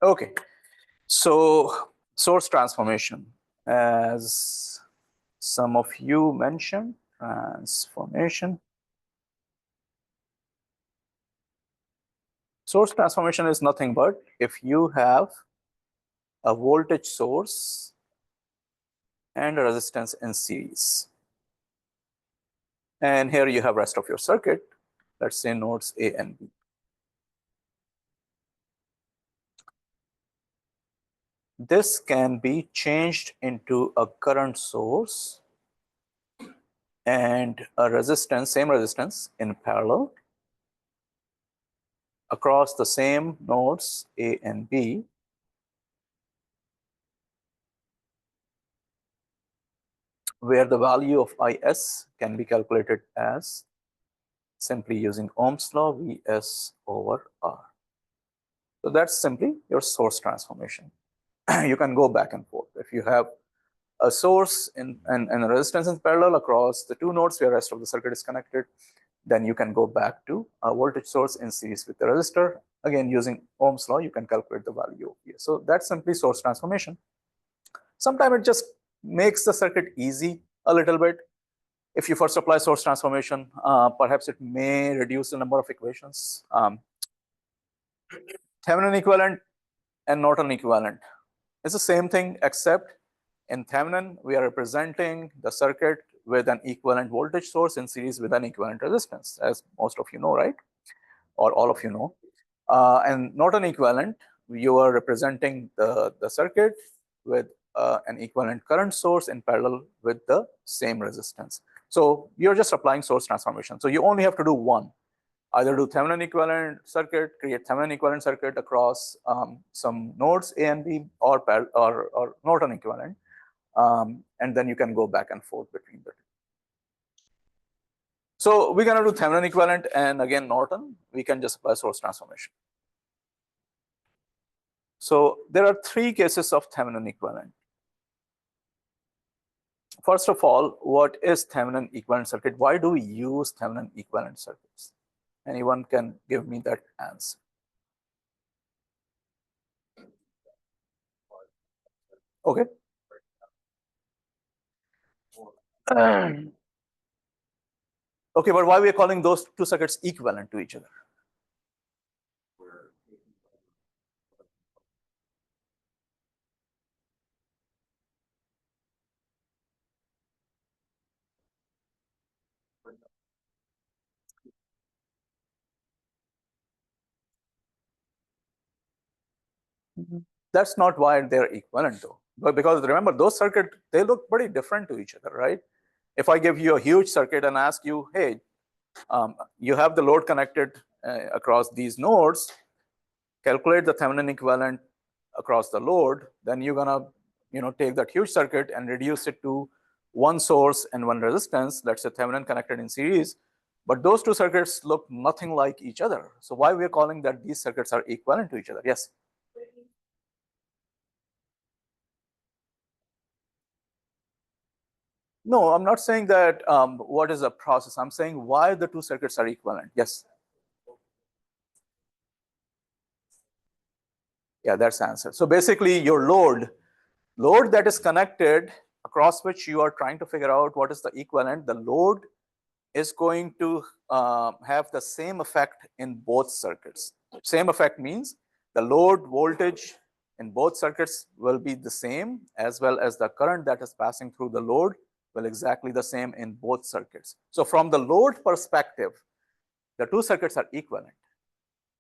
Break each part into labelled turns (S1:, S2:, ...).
S1: Okay, so source transformation, as some of you mentioned, transformation. Source transformation is nothing but if you have a voltage source and a resistance in series. And here you have rest of your circuit, let's say nodes A and B. This can be changed into a current source and a resistance, same resistance in parallel across the same nodes A and B, where the value of Is can be calculated as simply using Ohm's law, Vs over R. So that's simply your source transformation. You can go back and forth. If you have a source and a resistance in parallel across the two nodes where the rest of the circuit is connected, then you can go back to a voltage source in series with the resistor. Again, using Ohm's law, you can calculate the value of Vs. So that's simply source transformation. Sometimes it just makes the circuit easy a little bit. If you first apply source transformation, perhaps it may reduce the number of equations. Thevenin equivalent and Norton equivalent. It's the same thing, except in Thevenin, we are representing the circuit with an equivalent voltage source in series with an equivalent resistance, as most of you know, right? Or all of you know. And Norton equivalent, you are representing the circuit with an equivalent current source in parallel with the same resistance. So you're just applying source transformation. So you only have to do one. Either do Thevenin equivalent circuit, create Thevenin equivalent circuit across some nodes A and B, or Norton equivalent, and then you can go back and forth between the two. So we're going to do Thevenin equivalent, and again Norton, we can just apply source transformation. So there are three cases of Thevenin equivalent. First of all, what is Thevenin equivalent circuit? Why do we use Thevenin equivalent circuits? Anyone can give me that answer. Okay. Okay, but why we are calling those two circuits equivalent to each other? That's not why they're equivalent though. But because remember, those circuits, they look pretty different to each other, right? If I give you a huge circuit and ask you, hey, you have the load connected across these nodes, calculate the Thevenin equivalent across the load, then you're gonna take that huge circuit and reduce it to one source and one resistance, let's say Thevenin connected in series. But those two circuits look nothing like each other. So why we're calling that these circuits are equivalent to each other? Yes. No, I'm not saying that what is the process. I'm saying why the two circuits are equivalent. Yes. Yeah, that's the answer. So basically your load that is connected across which you are trying to figure out what is the equivalent, the load is going to have the same effect in both circuits. Same effect means the load voltage in both circuits will be the same, as well as the current that is passing through the load will exactly the same in both circuits. So from the load perspective, the two circuits are equivalent,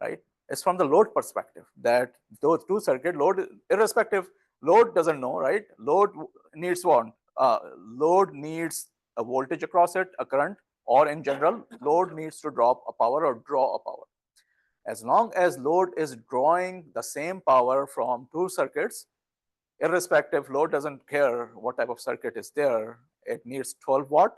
S1: right? It's from the load perspective that those two circuit load, irrespective, load doesn't know, right? Load needs what? Load needs a voltage across it, a current, or in general, load needs to drop a power or draw a power. As long as load is drawing the same power from two circuits, irrespective, load doesn't care what type of circuit is there. It needs 12 watt.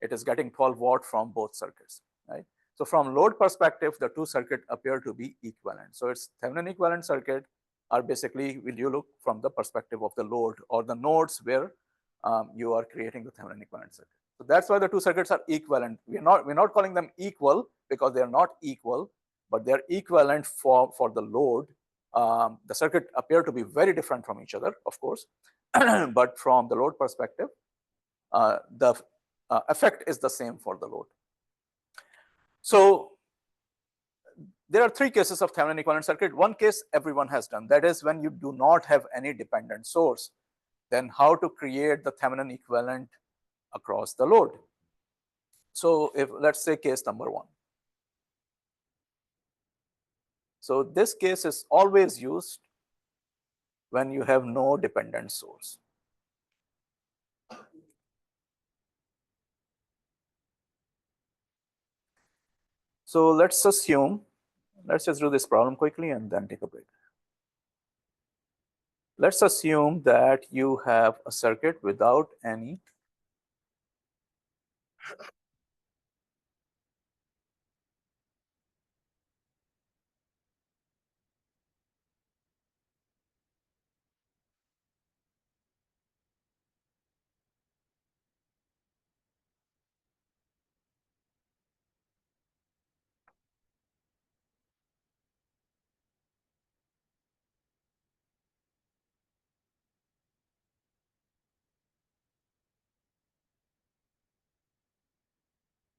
S1: It is getting 12 watt from both circuits, right? So from load perspective, the two circuits appear to be equivalent. So it's Thevenin equivalent circuit are basically, will you look from the perspective of the load or the nodes where you are creating the Thevenin equivalent circuit. So that's why the two circuits are equivalent. We're not calling them equal because they're not equal, but they're equivalent for the load The circuit appear to be very different from each other, of course, but from the load perspective, the effect is the same for the load. So there are three cases of Thevenin equivalent circuit. One case everyone has done, that is when you do not have any dependent source. Then how to create the Thevenin equivalent across the load. So if let's say case number one. So this case is always used when you have no dependent source. So let's assume, let's just do this problem quickly and then take a break. Let's assume that you have a circuit without any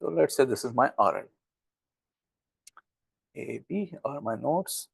S1: So let's say this is my RL. A, B are my nodes.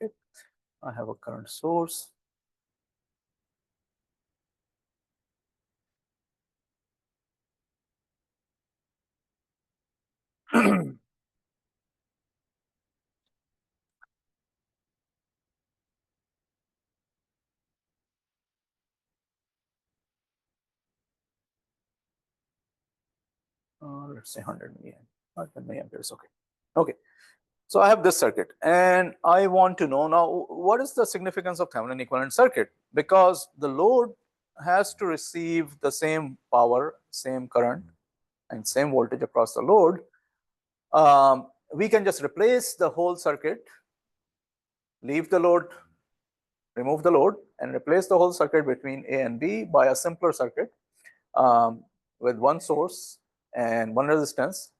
S1: Okay. I have a current source. Let's say 100 milliamp. 100 milliamp is okay. Okay. So I have this circuit and I want to know now what is the significance of Thevenin equivalent circuit, because the load has to receive the same power, same current and same voltage across the load. We can just replace the whole circuit, leave the load, remove the load and replace the whole circuit between A and B by a simpler circuit with one source and one resistance,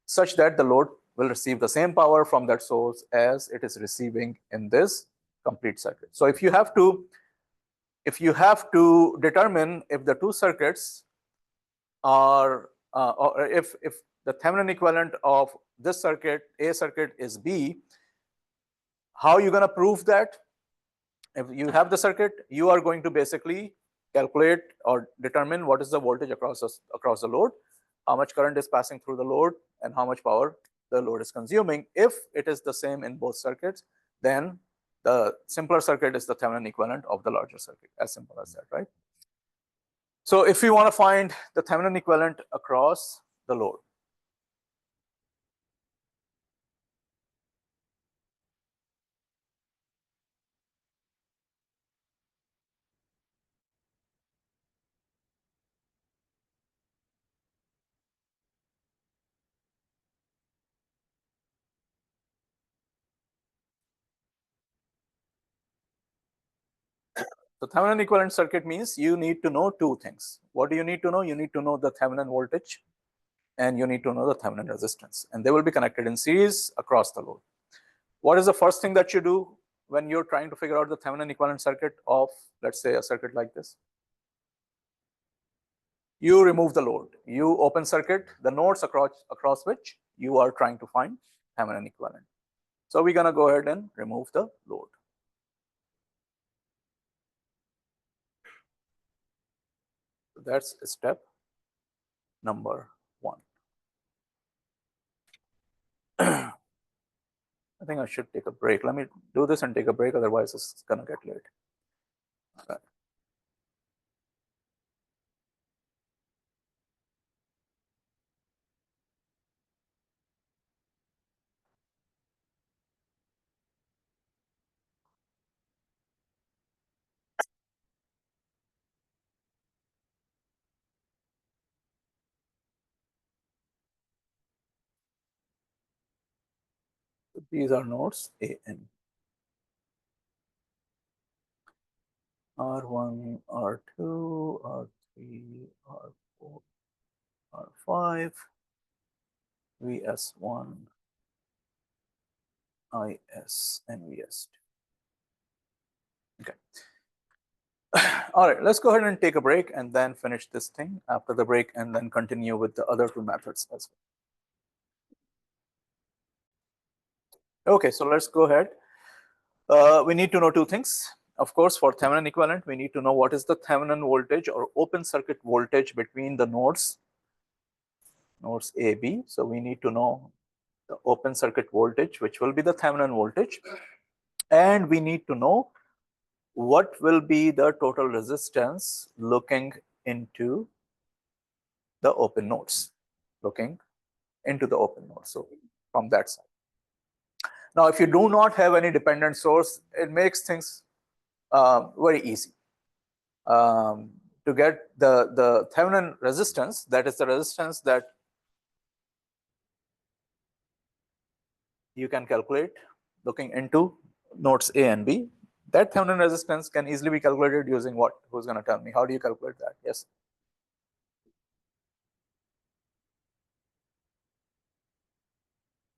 S1: such that the load will receive the same power from that source as it is receiving in this complete circuit. So if you have to determine if the two circuits are or if the Thevenin equivalent of this circuit, A circuit, is B, how are you going to prove that? If you have the circuit, you are going to basically calculate or determine what is the voltage across the load, how much current is passing through the load, and how much power the load is consuming. If it is the same in both circuits, then the simpler circuit is the Thevenin equivalent of the larger circuit. As simple as that, right? So if we want to find the Thevenin equivalent across the load, the Thevenin equivalent circuit means you need to know two things. What do you need to know? You need to know the Thevenin voltage and you need to know the Thevenin resistance, and they will be connected in series across the load. What is the first thing that you do when you're trying to figure out the Thevenin equivalent circuit of, let's say, a circuit like this? You remove the load. You open circuit the nodes across which you are trying to find Thevenin equivalent. So we're going to go ahead and remove the load. So that's step number one. I think I should take a break. Let me do this and take a break, otherwise it's going to get late. Okay. These are nodes A and R1, R2, R3, R4, R5, VS1, IS, and VS2. Okay. All right, let's go ahead and take a break and then finish this thing after the break and then continue with the other two methods as well. Okay, so let's go ahead. We need to know two things. Of course, for Thevenin equivalent, we need to know what is the Thevenin voltage or open circuit voltage between the nodes A, B. So we need to know the open circuit voltage, which will be the Thevenin voltage. And we need to know what will be the total resistance looking into the open nodes, looking into the open node. So from that side. Now, if you do not have any dependent source, it makes things very easy. To get the Thevenin resistance, that is the resistance that you can calculate looking into nodes A and B. That Thevenin resistance can easily be calculated using what? Who's going to tell me? How do you calculate that? Yes.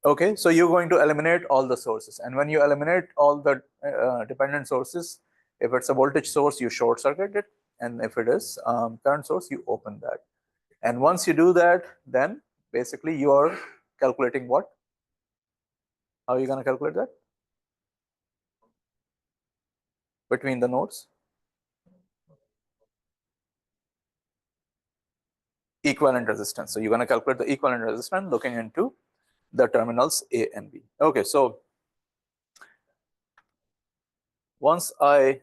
S1: Okay, so you're going to eliminate all the sources. And when you eliminate all the dependent sources, if it's a voltage source, you short circuit it. And if it is current source, you open that. And once you do that, then basically you are calculating what? How are you going to calculate that? Between the nodes? Equivalent resistance. So you're going to calculate the equivalent resistance looking into the terminals A and B. Okay, so once I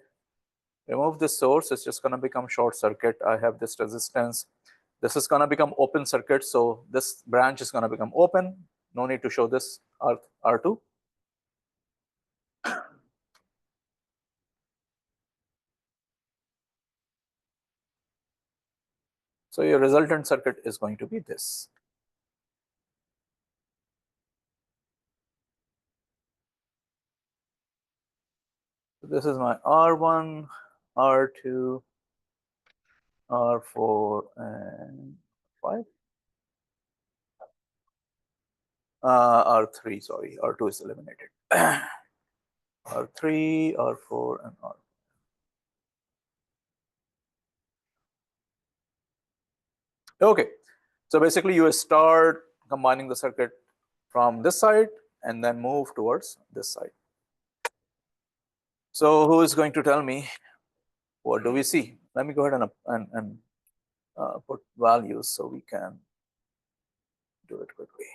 S1: remove this source, it's just going to become short circuit. I have this resistance. This is going to become open circuit. So this branch is going to become open. No need to show this R2. So your resultant circuit is going to be this. So this is my R1, R2, R4, and 5. R3, sorry, R2 is eliminated. R3, R4, and R. Okay, so basically you start combining the circuit from this side and then move towards this side. So who is going to tell me what do we see? Let me go ahead and put values so we can do it quickly.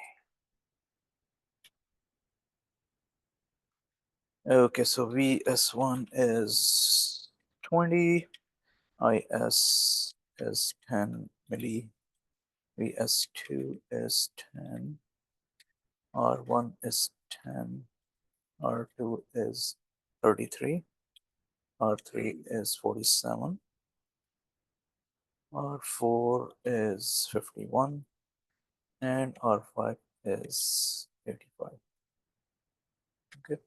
S1: Okay, so VS1 is 20, IS is 10 milli, VS2 is 10, R1 is 10, R2 is 33, R3 is 47, R4 is 51, and R5 is 85. Okay.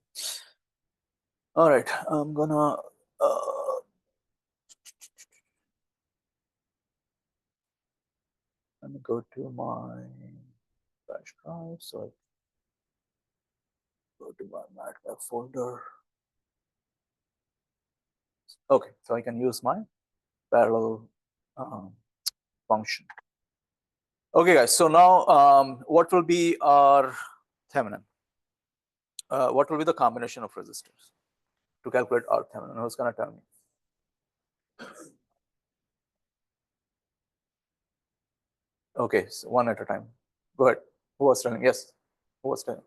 S1: All right, I'm gonna let me go to my flash drive. So I go to my MATLAB folder. Okay, so I can use my parallel function. Okay, guys. So now, what will be our Thevenin? What will be the combination of resistors to calculate our Thevenin? Who's gonna tell me? Okay, so one at a time. Go ahead. Who was telling? Yes. Who was telling?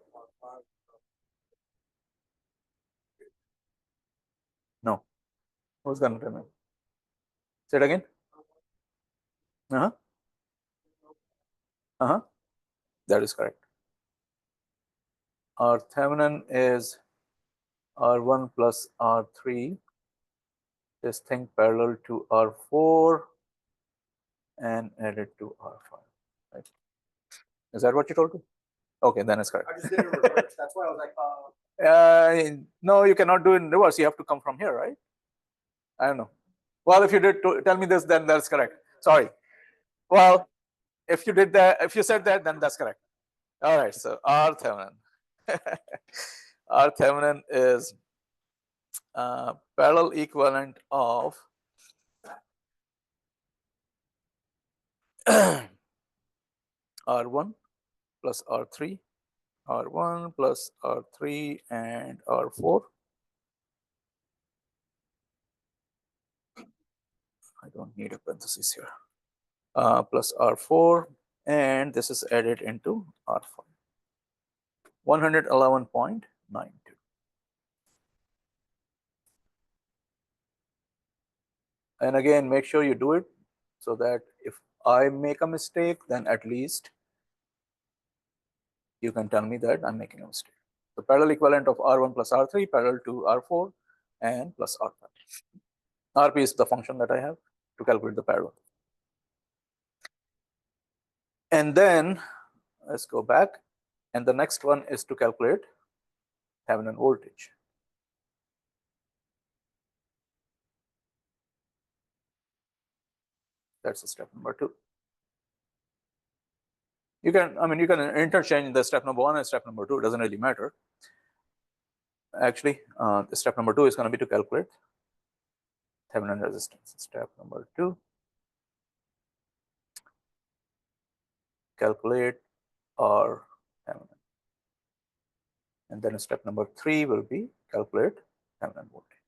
S1: No. Who's gonna tell me? Say it again. Uh-huh. Uh-huh. That is correct. Our Thevenin is R1 plus R3. This thing parallel to R4 and added to R5. Right? Is that what you told me? Okay, then it's correct.
S2: I just did it in reverse. That's why I was like,
S1: no, you cannot do it in reverse. You have to come from here, right? I don't know. Well, if you did tell me this, then that's correct. Sorry. Well, if you did that, if you said that, then that's correct. All right. So R Thevenin. R Thevenin is parallel equivalent of R1 plus R3, R1 plus R3 and R4. I don't need a parenthesis here. Plus R4, and this is added into R5. 111.92. And again, make sure you do it so that if I make a mistake, then at least you can tell me that I'm making a mistake. The parallel equivalent of R1 plus R3 parallel to R4 and plus R5. RP is the function that I have to calculate the parallel. And then let's go back. And the next one is to calculate Thevenin voltage. That's step number 2. You can, you can interchange the step number 1 and step number 2. It doesn't really matter. Actually, the step number 2 is going to be to calculate Thevenin resistance. Step number 2, calculate R Thevenin. And then step number 3 will be calculate Thevenin voltage.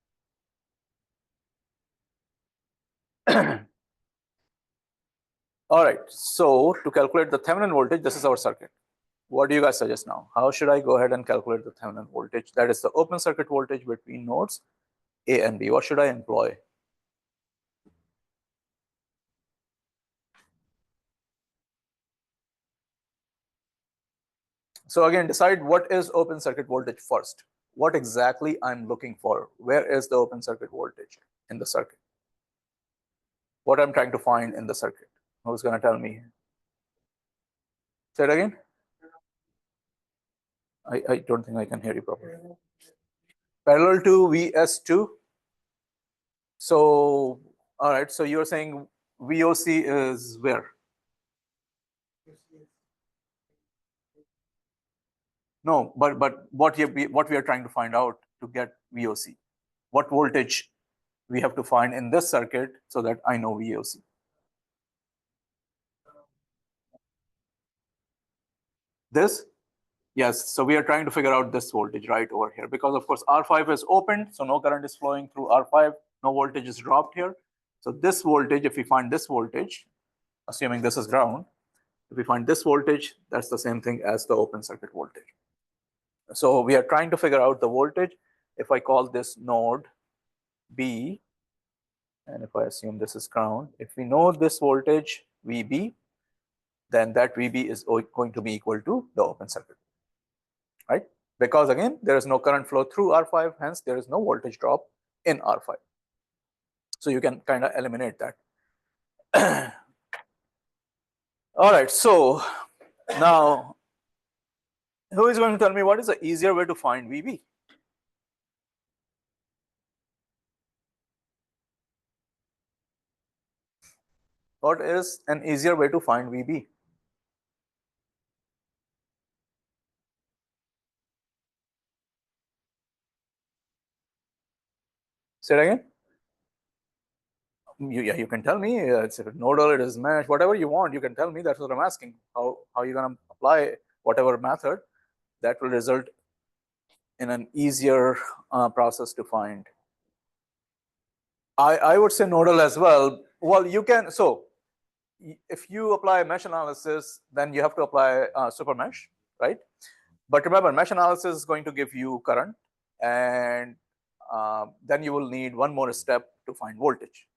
S1: All right, so to calculate the Thevenin voltage, this is our circuit. What do you guys suggest now? How should I go ahead and calculate the Thevenin voltage? That is the open circuit voltage between nodes A and B. What should I employ? So again, decide what is open circuit voltage first. What exactly I'm looking for? Where is the open circuit voltage in the circuit? What I'm trying to find in the circuit? Who's going to tell me? Say it again. I don't think I can hear you properly. Parallel to VS2. So, all right. So you're saying VOC is where? No, but what we are trying to find out to get VOC, what voltage we have to find in this circuit so that I know VOC. This? Yes, so we are trying to figure out this voltage right over here because of course R5 is opened, so no current is flowing through R5, no voltage is dropped here. So this voltage, if we find this voltage, assuming this is ground, if we find this voltage, that's the same thing as the open circuit voltage. So we are trying to figure out the voltage. If I call this node B, and if I assume this is ground, if we know this voltage VB, then that VB is going to be equal to the open circuit, right? Because again, there is no current flow through R5, hence there is no voltage drop in R5. So you can kind of eliminate that. All right, so now who is going to tell me what is the easier way to find VB? What is an easier way to find VB? Say it again. You can tell me. It's nodal, it is mesh, whatever you want. You can tell me. That's what I'm asking. How you're gonna apply whatever method that will result in an easier process to find. I would say nodal as well. Well, you can. So if you apply mesh analysis, then you have to apply super mesh, right? But remember, mesh analysis is going to give you current, and then you will need one more step to find voltage.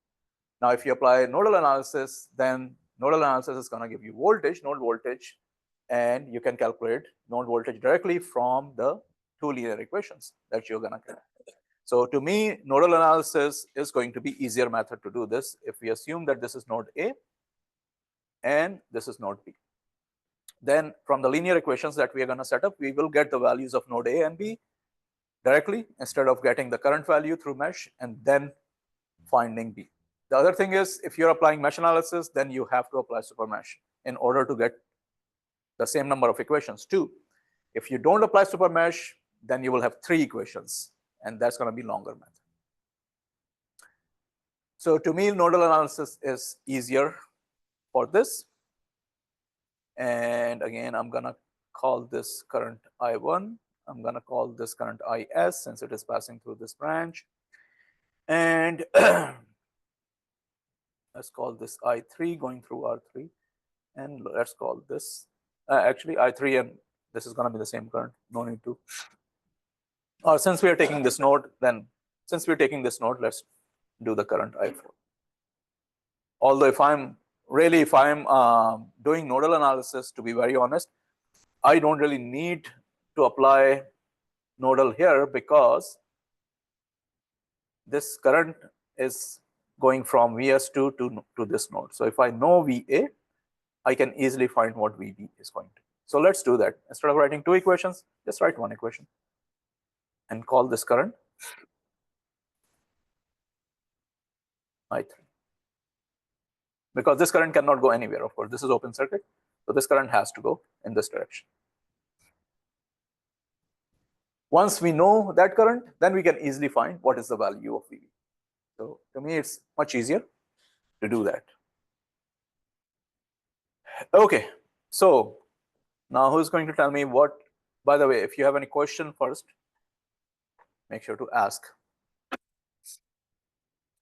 S1: Now, if you apply nodal analysis, then nodal analysis is going to give you voltage, node voltage, and you can calculate node voltage directly from the 2 linear equations that you're going to get. So to me, nodal analysis is going to be easier method to do this if we assume that this is node A and this is node B. then from the linear equations that we are going to set up, we will get the values of node A and B directly instead of getting the current value through mesh and then finding B. The other thing is, if you're applying mesh analysis, then you have to apply super mesh in order to get the same number of equations too. If you don't apply super mesh, then you will have 3 equations, and that's going to be longer method. So to me, nodal analysis is easier for this. And again, I'm going to call this current I1. I'm going to call this current IS since it is passing through this branch. And let's call this I3 going through R3. And let's call this actually I3, and this is going to be the same current. No need to. Or since we are taking this node, then since we're taking this node, let's do the current I4. Although if I'm doing nodal analysis, to be very honest, I don't really need to apply nodal here because this current is going from VS2 to this node. So if I know VA, I can easily find what VB is going to be. So let's do that. Instead of writing 2 equations, just write 1 equation and call this current I3. Because this current cannot go anywhere, of course. This is open circuit, so this current has to go in this direction. Once we know that current, then we can easily find what is the value of VB. So to me, it's much easier to do that. Okay, so now who's going to tell me what? By the way, if you have any question first, make sure to ask.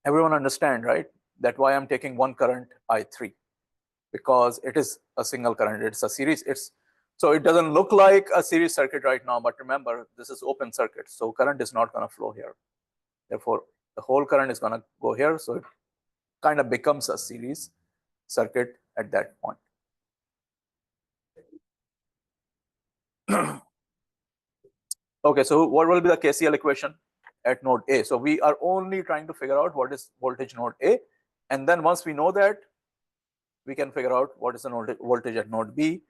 S1: Everyone understand, right? That why I'm taking one current I3, because it is a single current. It's a series. So it doesn't look like a series circuit right now, but remember, this is open circuit, so current is not going to flow here. Therefore, the whole current is going to go here, so it kind of becomes a series circuit at that point. Okay, so what will be the KCL equation at node A? So we are only trying to figure out what is voltage node A, and then once we know that, we can figure out what is the voltage at node B.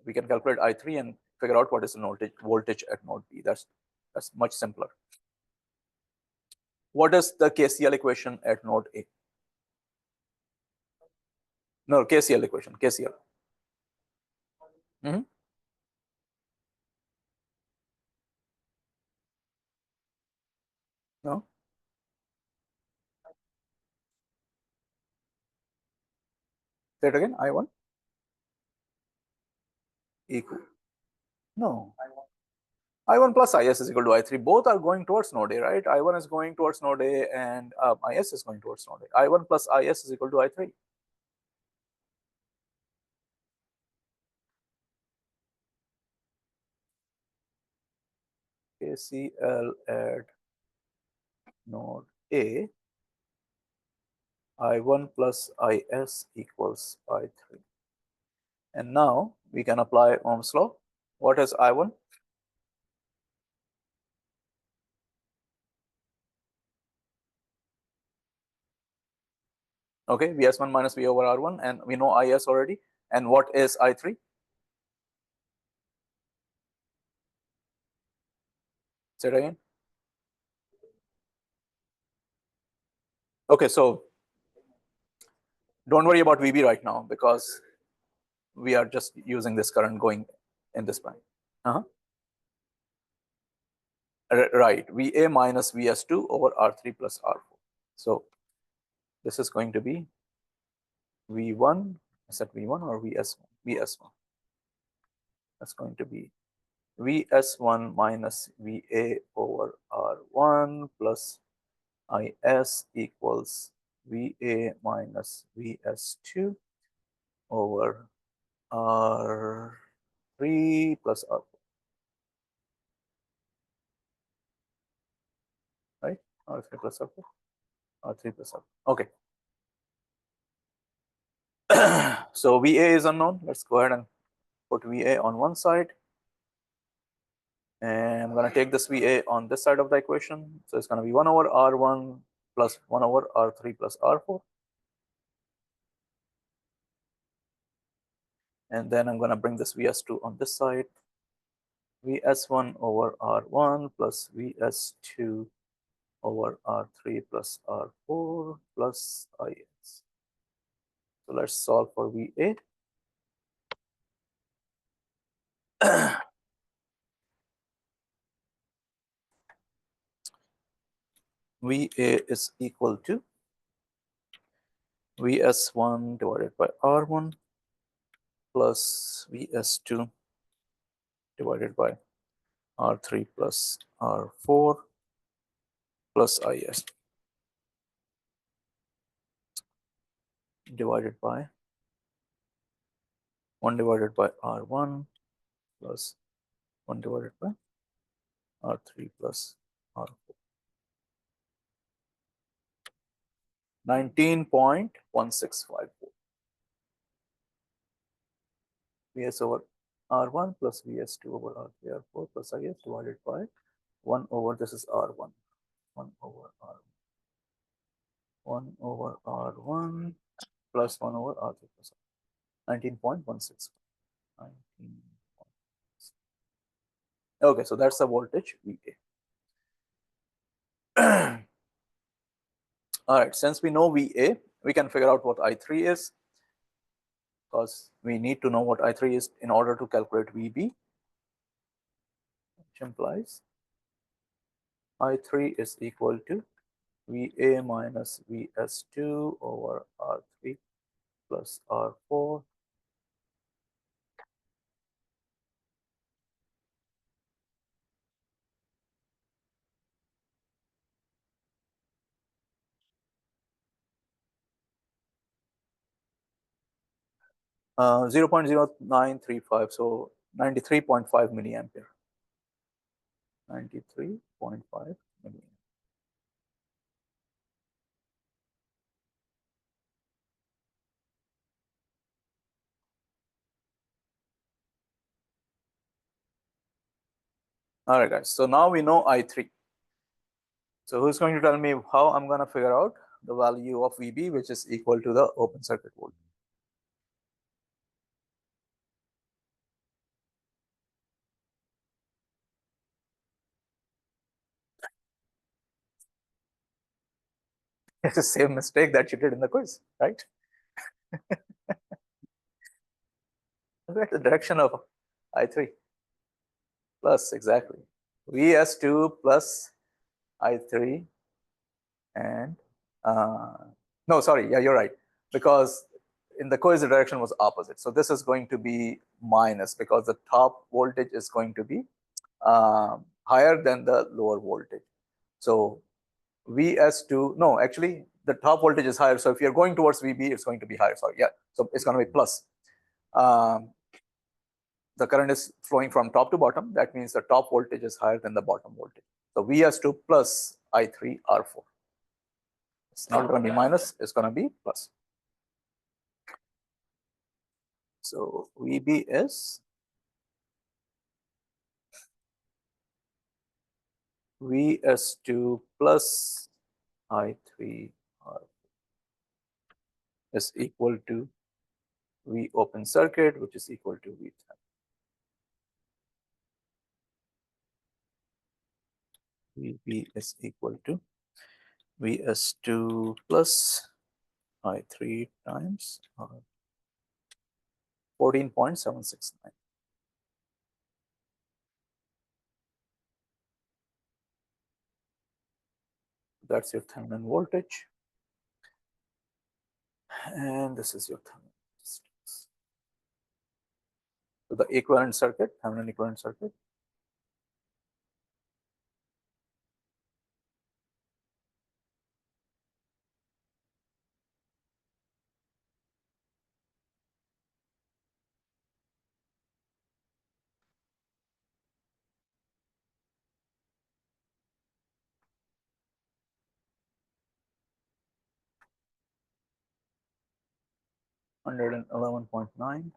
S1: We can calculate I3 and figure out what is the voltage at node B. That's much simpler. What is the KCL equation at node A? No, KCL equation, KCL. No? Say it again, I1? Equal. No. I1 plus IS is equal to I3. Both are going towards node A, right? I1 is going towards node A and IS is going towards node A. I1 plus IS is equal to I3. KCL at node A, I1 plus IS equals I3. And now we can apply Ohm's law. What is I1? Okay, VS1 minus V over R1, and we know IS already. And what is I3? Say it again. Okay, so don't worry about VB right now because we are just using this current going in this line. Right, VA minus VS2 over R3 plus R4. So this is going to be V1, is that V1 or VS1? VS1. That's going to be VS1 minus VA over R1 plus IS equals VA minus VS2 over R3 plus R4. Right? R3 plus R4. R3 plus R4. Okay. So VA is unknown. Let's go ahead and put VA on one side. And I'm going to take this VA on this side of the equation. So it's going to be 1 over R1 plus 1 over R3 plus R4. And then I'm going to bring this Vs2 on this side. Vs1 over R1 plus Vs2 over R3 plus R4 plus Is. So let's solve for VA. VA is equal to Vs1 divided by R1 plus Vs2 divided by R3 plus R4 plus Is divided by 1 divided by R1 plus 1 divided by R3 plus R4. 19.1654. Vs over R1 plus Vs2 over R3 R4 plus Is divided by 1 over, this is R1, 1 over R1, 1 over R1 plus 1 over R3 plus 19.16. 19. Okay, so that's the voltage VA. All right, since we know VA, we can figure out what I3 is, because we need to know what I3 is in order to calculate VB, which implies I3 is equal to VA minus Vs2 over R3 plus R4 0.0935, so 93.5 milliampere. 93.5 milliampere. All right, guys. So now we know I3. So who's going to tell me how I'm going to figure out the value of VB, which is equal to the open circuit voltage? It's the same mistake that you did in the quiz, right? Look at the direction of I3 plus, exactly. Vs2 plus I3 and no, sorry, yeah, you're right, because in the quiz the direction was opposite. So this is going to be minus because the top voltage is going to be higher than the lower voltage. So Vs2, no, actually the top voltage is higher. So if you're going towards VB, it's going to be higher. Sorry, yeah. So it's going to be plus. The current is flowing from top to bottom. That means the top voltage is higher than the bottom voltage. So Vs2 plus I3 R4. It's not going to be minus, it's going to be plus. So VB is Vs2 plus I3 R4 is equal to V open circuit, which is equal to V. VB is equal to Vs2 plus I3 times 14.769. That's your Thevenin voltage. And this is your Thevenin resistance. So the equivalent circuit, Thevenin equivalent circuit. Hundred and 11.9.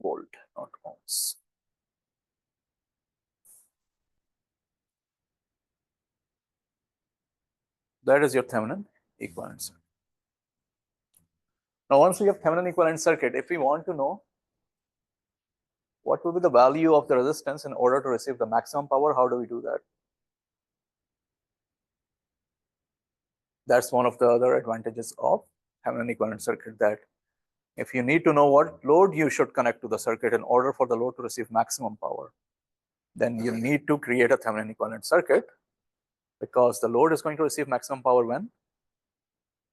S1: volt, not ohms. That is your Thevenin equivalent circuit. Now, once we have Thevenin equivalent circuit, if we want to know what will be the value of the resistance in order to receive the maximum power, how do we do that? That's one of the other advantages of Thevenin equivalent circuit, that if you need to know what load you should connect to the circuit in order for the load to receive maximum power, then you need to create a Thevenin equivalent circuit, because the load is going to receive maximum power when?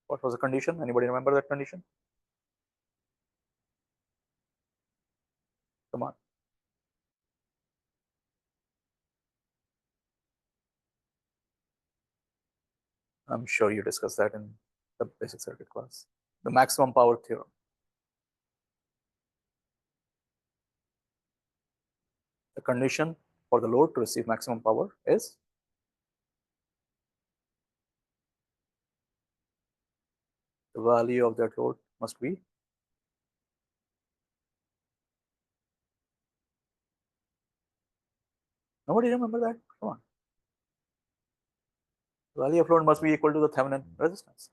S1: What was the condition? Anybody remember that condition? Come on. I'm sure you discussed that in the basic circuit class. The maximum power theorem. The condition for the load to receive maximum power is the value of that load must be nobody remember that? Come on. The value of load must be equal to the Thevenin resistance.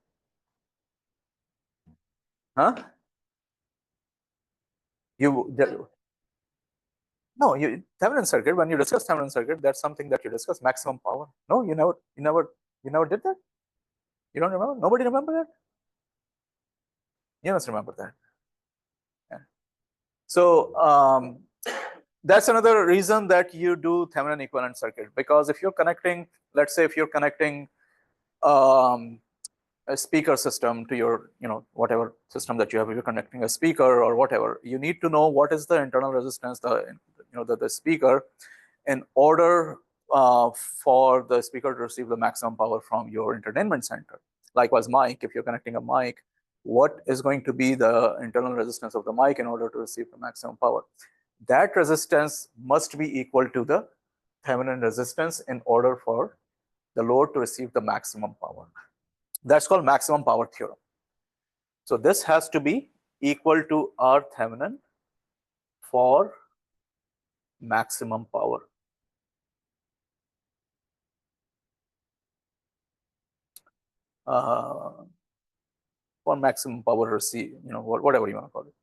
S1: Huh? No, Thevenin circuit, when you discuss Thevenin circuit, that's something that you discuss, maximum power. No, you never did that? You don't remember? Nobody remember that? You must remember that. Yeah. So that's another reason that you do Thevenin equivalent circuit, because if you're connecting, let's say if you're connecting a speaker system to your, whatever system that you have, if you're connecting a speaker or whatever, you need to know what is the internal resistance, the speaker, in order for the speaker to receive the maximum power from your entertainment center. Likewise, mic, if you're connecting a mic, what is going to be the internal resistance of the mic in order to receive the maximum power? That resistance must be equal to the Thevenin resistance in order for the load to receive the maximum power. That's called maximum power theorem. So this has to be equal to R Thevenin for maximum power. For maximum power receive, whatever you want to call it.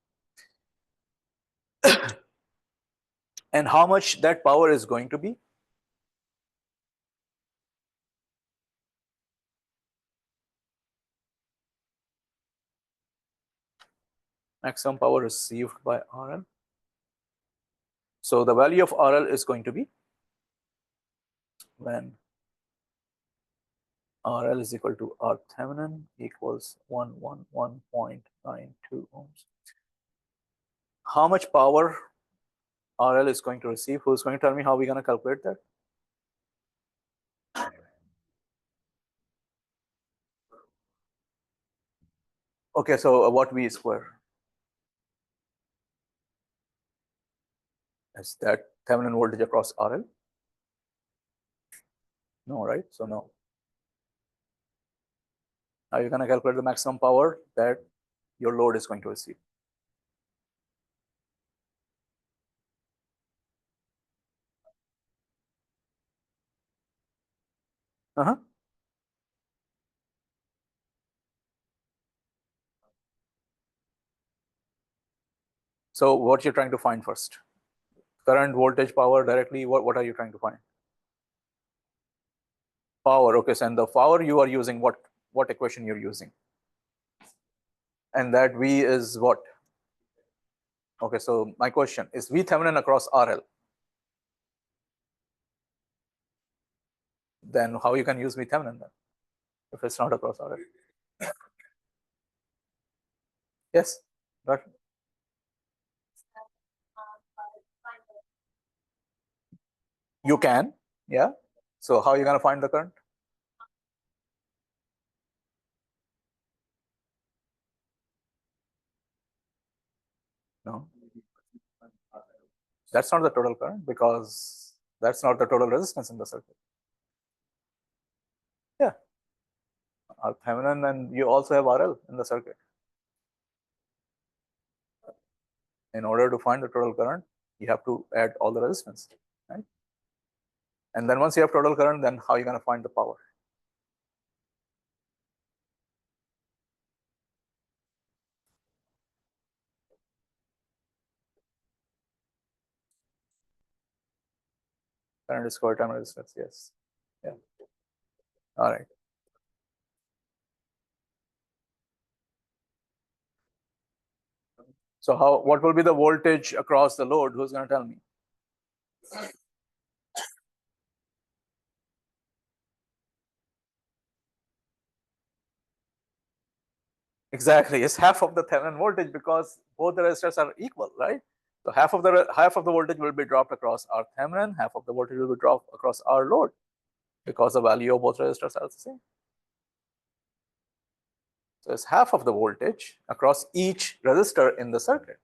S1: And how much that power is going to be? Maximum power received by RL. So the value of RL is going to be when RL is equal to R Thevenin equals 111.92 ohms. How much power RL is going to receive? Who's going to tell me how we're going to calculate that? Okay, so what V square? Is that Thevenin voltage across RL? No, right? So no. Now you're going to calculate the maximum power that your load is going to receive. So what you're trying to find first? Current, voltage, power directly, what are you trying to find? Power, okay, so and the power you are using, what equation you're using? And that V is what? Okay, so my question is V Thevenin across RL. Then how you can use V Thevenin then, if it's not across RL? Yes, but you can, yeah. So how are you going to find the current? No, that's not the total current, because that's not the total resistance in the circuit. Yeah, Thevenin, and you also have RL in the circuit. In order to find the total current, you have to add all the resistance, right? And then once you have total current, then how are you going to find the power? Current is square time resistance, yes. Yeah. All right. So what will be the voltage across the load? Who's going to tell me? Exactly, it's half of the Thevenin voltage because both the resistors are equal, right? So half of the voltage will be dropped across our Thevenin, half of the voltage will be dropped across our load because the value of both resistors are the same. So it's half of the voltage across each resistor in the circuit.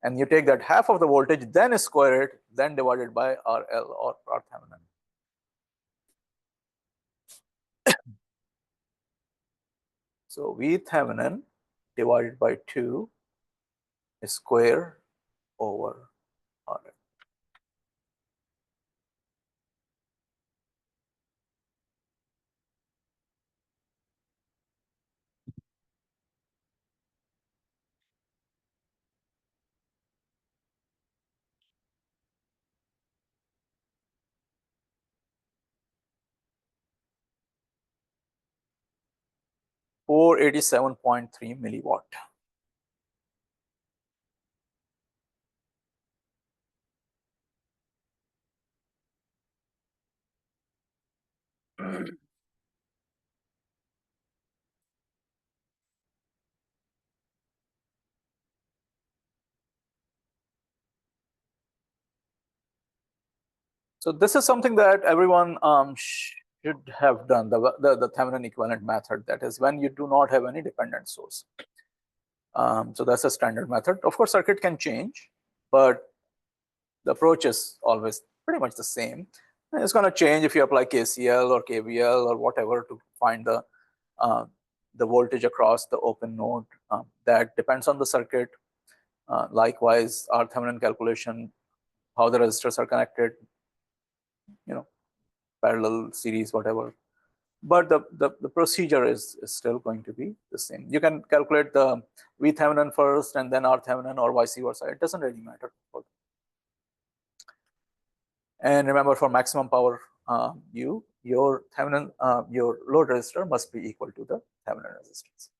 S1: And you take that half of the voltage, then square it, then divided by RL or R Thevenin. So V Thevenin divided by 2 square over RL. $487.3 milliwatt. So this is something that everyone should have done, the Thevenin equivalent method. That is when you do not have any dependent source. So that's a standard method. Of course, circuit can change, but the approach is always pretty much the same. And it's going to change if you apply KCL or KVL or whatever to find the voltage across the open node. That depends on the circuit. Likewise, our Thevenin calculation, how the resistors are connected, parallel, series, whatever. But the procedure is still going to be the same. You can calculate the V Thevenin first and then R Thevenin or vice versa. It doesn't really matter. And remember, for maximum power, your Thevenin, your load resistor must be equal to the Thevenin resistance.